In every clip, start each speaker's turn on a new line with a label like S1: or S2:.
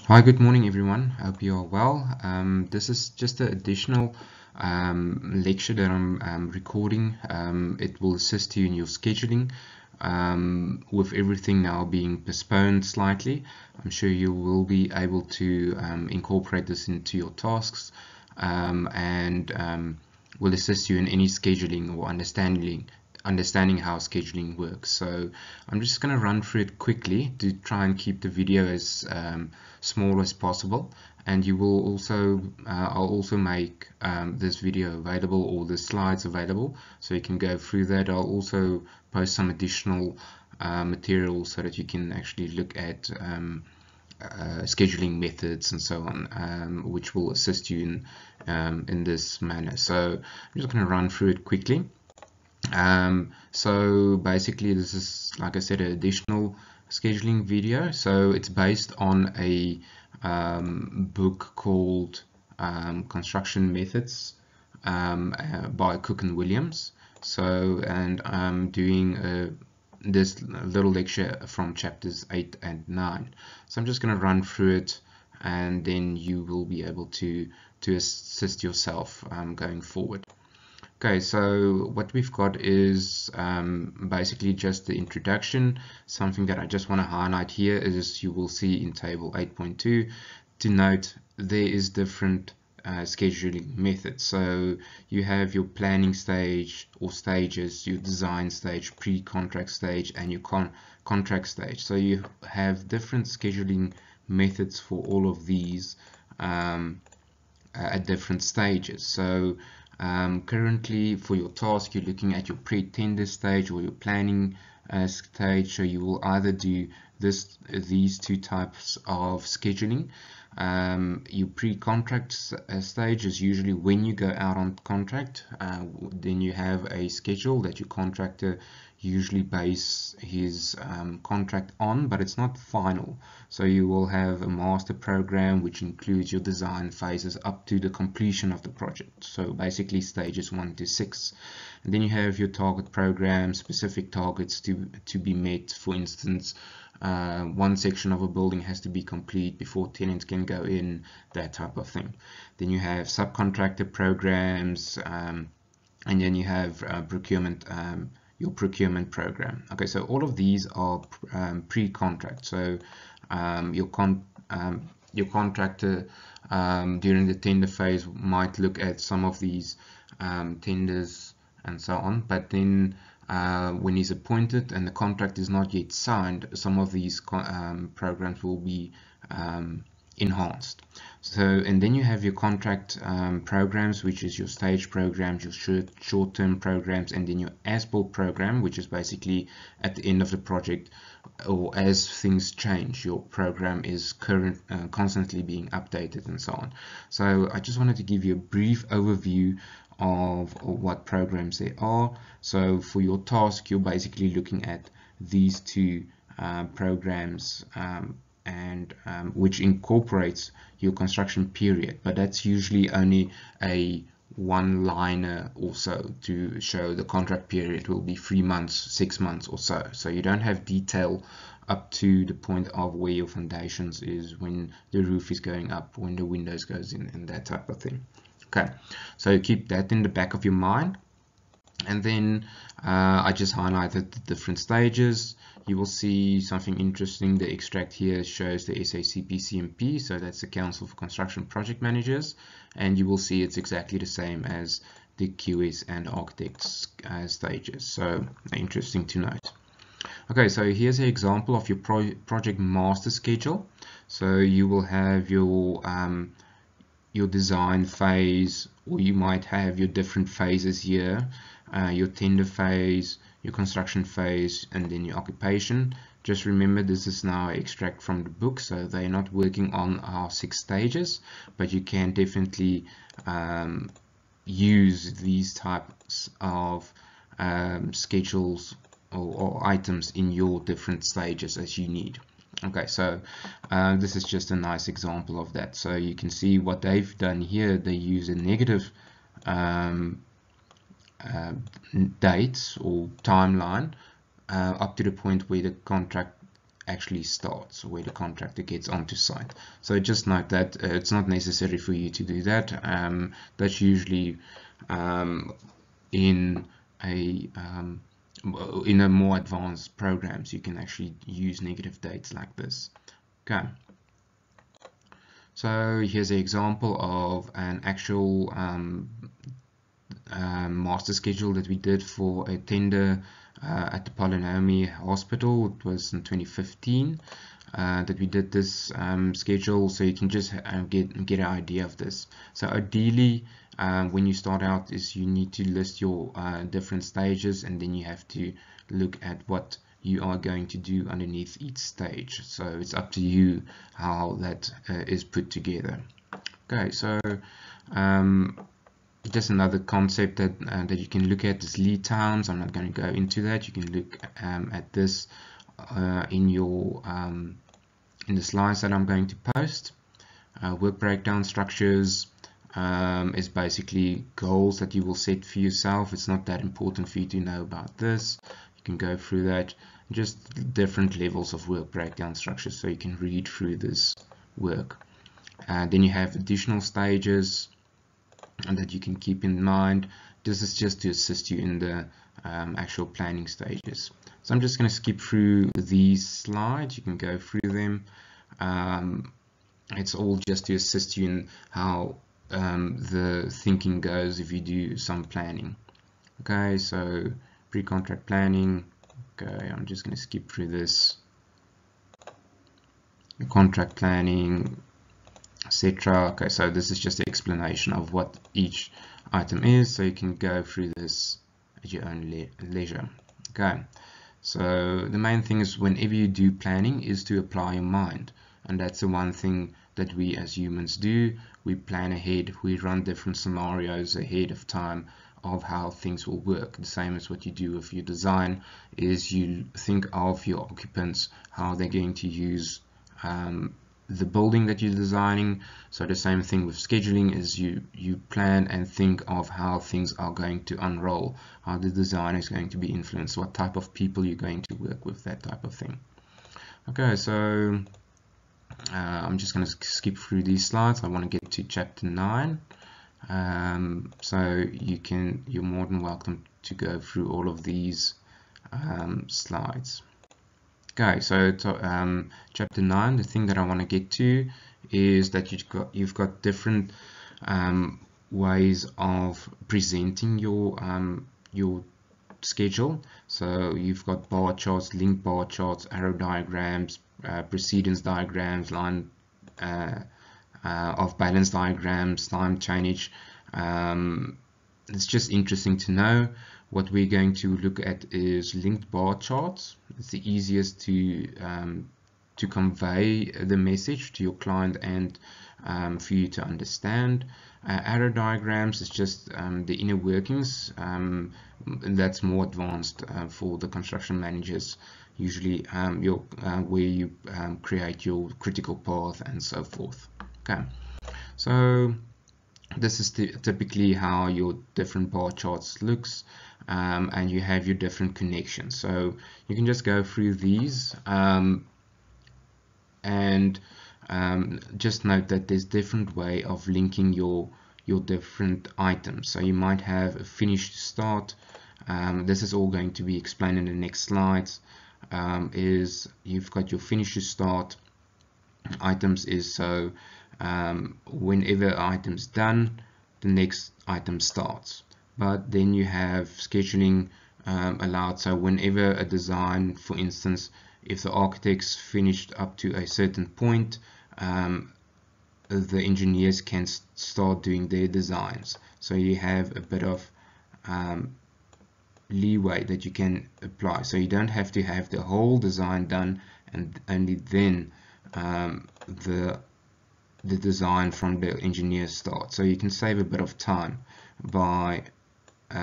S1: Hi, good morning everyone. Hope you are well. This is just an additional lecture that I'm recording. It will assist you in your scheduling. With everything now being postponed slightly, I'm sure you will be able to incorporate this into your tasks and will assist you in any scheduling or understanding how scheduling works. So I'm just going to run through it quickly to try and keep the video as small as possible, and you will also I'll also make this video available, or the slides available, so you can go through that. I'll also post some additional material so that you can actually look at scheduling methods and so on, which will assist you in this manner. So I'm just going to run through it quickly. So basically this is, like I said, an additional scheduling video. So it's based on a book called Construction Methods by Cook and Williams. So, and I'm doing this little lecture from chapters 8 and 9. So I'm just going to run through it, and then you will be able to assist yourself going forward. Okay, so what we've got is basically just the introduction. Something that I just want to highlight here is you will see in table 8.2 to note there is different scheduling methods. So you have your planning stage or stages, your design stage, pre-contract stage, and your contract stage. So you have different scheduling methods for all of these at different stages. So currently for your task, you're looking at your pre-tender stage or your planning stage. So you will either do these two types of scheduling. Your pre-contract stage is usually when you go out on contract. Then you have a schedule that your contractor usually base his contract on, but it's not final. So you will have a master program which includes your design phases up to the completion of the project. So basically stages 1 to 6. And then you have your target program, specific targets to be met. For instance, one section of a building has to be complete before tenants can go in, that type of thing. Then you have subcontractor programs, and then you have procurement, your procurement program. Okay, so all of these are pre-contract. So your contractor during the tender phase might look at some of these tenders and so on, but then when he's appointed and the contract is not yet signed, some of these programs will be enhanced. So, and then you have your contract programs, which is your stage programs, your short-term programs, and then your as-built program, which is basically at the end of the project, or as things change, your program is constantly being updated and so on. So I just wanted to give you a brief overview of what programs there are. So for your task, you're basically looking at these two programs, and which incorporates your construction period, but that's usually only a one-liner or so to show the contract period will be 3 months, 6 months or so. So you don't have detail up to the point of where your foundations is, when the roof is going up, when the windows goes in, and that type of thing. Okay, so keep that in the back of your mind. And then I just highlighted the different stages. You will see something interesting. The extract here shows the SACP-CMP, so that's the Council for Construction Project Managers, and you will see it's exactly the same as the QS and Architects stages. So interesting to note. Okay, so here's an example of your project master schedule. So you will have your design phase, or you might have your different phases here, your tender phase, your construction phase, and then your occupation. Just remember, this is now an extract from the book, so they're not working on our 6 stages, but you can definitely use these types of schedules or items in your different stages as you need. Okay, so this is just a nice example of that. So you can see what they've done here. They use a negative dates or timeline up to the point where the contract actually starts, where the contractor gets onto site. So just note that it's not necessary for you to do that. That's usually in a more advanced programs. You can actually use negative dates like this. Okay. So here's an example of an actual master schedule that we did for a tender at the Polynomy Hospital. It was in 2015 that we did this schedule, so you can just get an idea of this. So ideally, when you start out, is you need to list your different stages, and then you have to look at what you are going to do underneath each stage. So it's up to you how that is put together. Okay, so just another concept that you can look at is lead times. I'm not going to go into that. You can look at this in your in the slides that I'm going to post. Work breakdown structures is basically goals that you will set for yourself. It's not that important for you to know about this. You can go through that, just different levels of work breakdown structures, so you can read through this work. Then you have additional stages and that you can keep in mind. This is just to assist you in the actual planning stages. So I'm just going to skip through these slides. You can go through them. It's all just to assist you in how the thinking goes if you do some planning. Okay, so pre-contract planning. Okay, I'm just going to skip through this. Contract planning, etc. Okay, so this is just an explanation of what each item is, so you can go through this at your own leisure. Okay, so the main thing is whenever you do planning is to apply your mind, and that's the one thing that we as humans do. We plan ahead, we run different scenarios ahead of time of how things will work. The same as what you do with your design is you think of your occupants, how they're going to use the building that you're designing. So the same thing with scheduling is you plan and think of how things are going to unroll, how the design is going to be influenced, what type of people you're going to work with, that type of thing. Okay, so I'm just going to skip through these slides. I want to get to chapter 9. So you're more than welcome to go through all of these slides. Okay, so chapter 9, the thing that I want to get to is that you've got different ways of presenting your schedule. So you've got bar charts, link bar charts, arrow diagrams, precedence diagrams, line of balance diagrams, time chainage. It's just interesting to know. What we're going to look at is linked bar charts. It's the easiest to convey the message to your client and for you to understand. Arrow diagrams is just the inner workings. That's more advanced for the construction managers. Usually where you create your critical path and so forth. Okay, so this is typically how your different bar charts looks, and you have your different connections. So you can just go through these and just note that there's different way of linking your different items. So you might have a finish to start. This is all going to be explained in the next slides. Is you've got your finish to start items is so whenever item's done, the next item starts. But then you have scheduling allowed, so whenever a design, for instance, if the architect's finished up to a certain point, the engineers can start doing their designs. So you have a bit of leeway that you can apply. So you don't have to have the whole design done and only then the design from the engineer starts. So you can save a bit of time by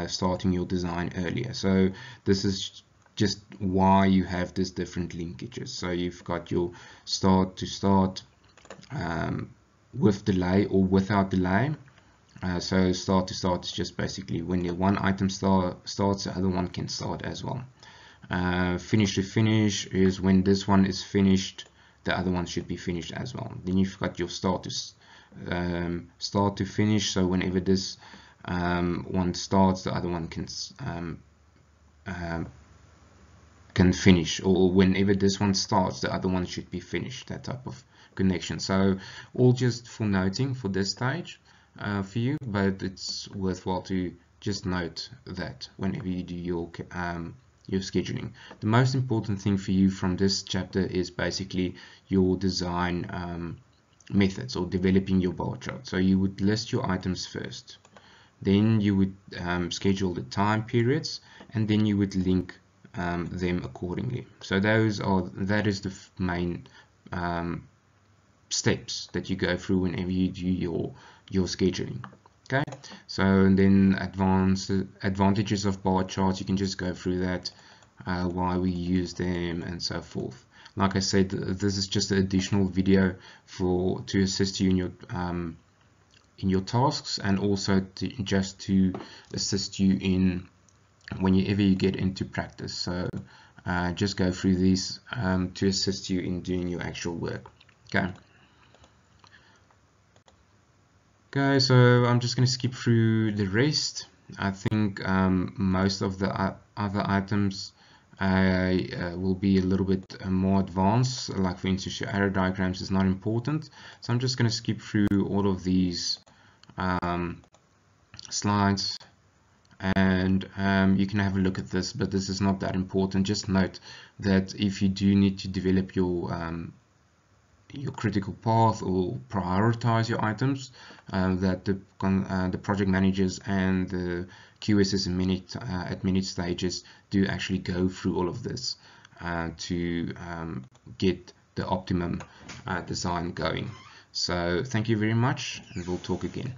S1: starting your design earlier. So this is just why you have this different linkages. So you've got your start to start with delay or without delay. So start to start is just basically when one item starts, the other one can start as well. Finish to finish is when this one is finished, the other one should be finished as well. Then you've got your start to finish, so whenever this one starts, the other one can finish, or whenever this one starts, the other one should be finished, that type of connection. So all just for noting for this stage for you, but it's worthwhile to just note that whenever you do your scheduling. The most important thing for you from this chapter is basically your design methods, or developing your bar chart. So you would list your items first, then you would schedule the time periods, and then you would link them accordingly. So that is the main steps that you go through whenever you do your scheduling. Okay, so and then advantages of bar charts, you can just go through that, why we use them and so forth. Like I said, this is just an additional video to assist you in your tasks, and also to assist you in whenever you get into practice. So just go through these to assist you in doing your actual work. Okay, so I'm just going to skip through the rest. I think most of the other items will be a little bit more advanced, like for instance your arrow diagrams is not important, so I'm just going to skip through all of these slides, and you can have a look at this, but this is not that important. Just note that if you do need to develop your critical path or prioritize your items, that the project managers and the QSs at many stages do actually go through all of this to get the optimum design going. So thank you very much, and we'll talk again.